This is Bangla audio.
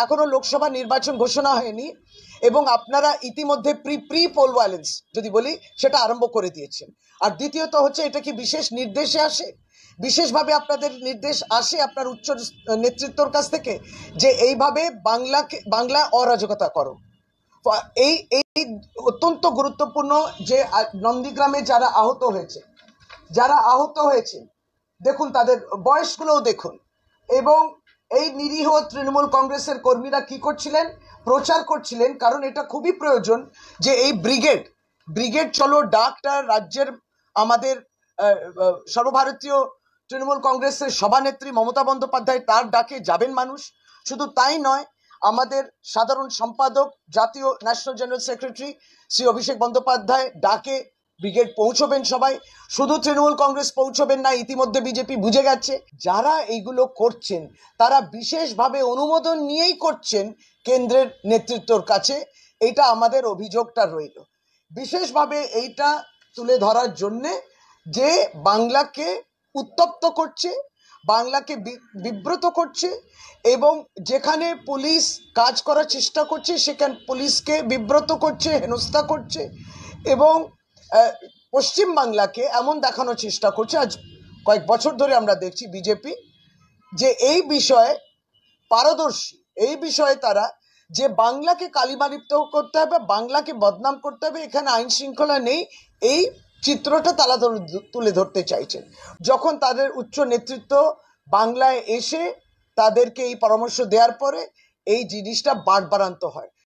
এখনো লোকসভা নির্বাচন ঘোষণা হয়নি এবং আপনারা ইতিমধ্যে প্রি পোল ভায়োলেন্স যদি বলি সেটা আরম্ভ করে দিয়েছেন। আর দ্বিতীয়ত হচ্ছে, এটা কি বিশেষ নির্দেশে আসে, বিশেষভাবে আপনাদের নির্দেশ আসে আপনার উচ্চ নেতৃত্বর কাছ থেকে যে এইভাবে বাংলা অরাজকতা করো? এই এই অত্যন্ত গুরুত্বপূর্ণ যে নন্দীগ্রামে যারা আহত হয়েছে দেখুন, তাদের বয়সগুলোও দেখুন। এবং এই নিরীহ তৃণমূল কংগ্রেসের কর্মীরা কি করছিলেন, প্রচার করছিলেন, কারণ এটা খুবই প্রয়োজন যে এই ব্রিগেড চলো ডাকটা রাজ্যের আমাদের সর্বভারতীয় তৃণমূল কংগ্রেসের সভানেত্রী মমতা বন্দ্যোপাধ্যায় তার ডাকে যাবেন মানুষ। শুধু তাই নয়, আমাদের সাধারণ সম্পাদক জাতীয় national general secretary Shri Abhishek Bandyopadhyay ডাকে ব্রিগেড পৌঁছবেন সবাই। শুধু তৃণমূল কংগ্রেস পৌঁছবেন না, ইতিমধ্যে বিজেপি বুঝে গেছে যারা এইগুলো করছেন তারা বিশেষভাবে অনুমোদন নিয়েই করছেন কেন্দ্রের নেতৃত্বর কাছে। এটা আমাদের অভিযোগটা রইল বিশেষভাবে এইটা তুলে ধরার জন্যে যে বাংলাকে উত্তপ্ত করছে, বাংলাকে বিব্রত করছে এবং যেখানে পুলিশ কাজ করার চেষ্টা করছে সেখানে পুলিশকে বিব্রত করছে, হেনস্থা করছে এবং পশ্চিম বাংলাকে এমন দেখানোর চেষ্টা করছে। আজ কয়েক বছর ধরে আমরা দেখছি বিজেপি যে এই বিষয়ে পারদর্শী, এই বিষয়ে তারা যে বাংলাকে কালিমালিপ্ত করতে হবে, বাংলাকে বদনাম করতে হবে, এখানে আইন শৃঙ্খলা নেই, এই চিত্রটা তারা তুলে ধরতে চাইছেন। যখন তাদের উচ্চ নেতৃত্ব বাংলায় এসে তাদেরকে এই পরামর্শ দেওয়ার পরে এই জিনিসটা বাড়বাড়ান্ত হয়।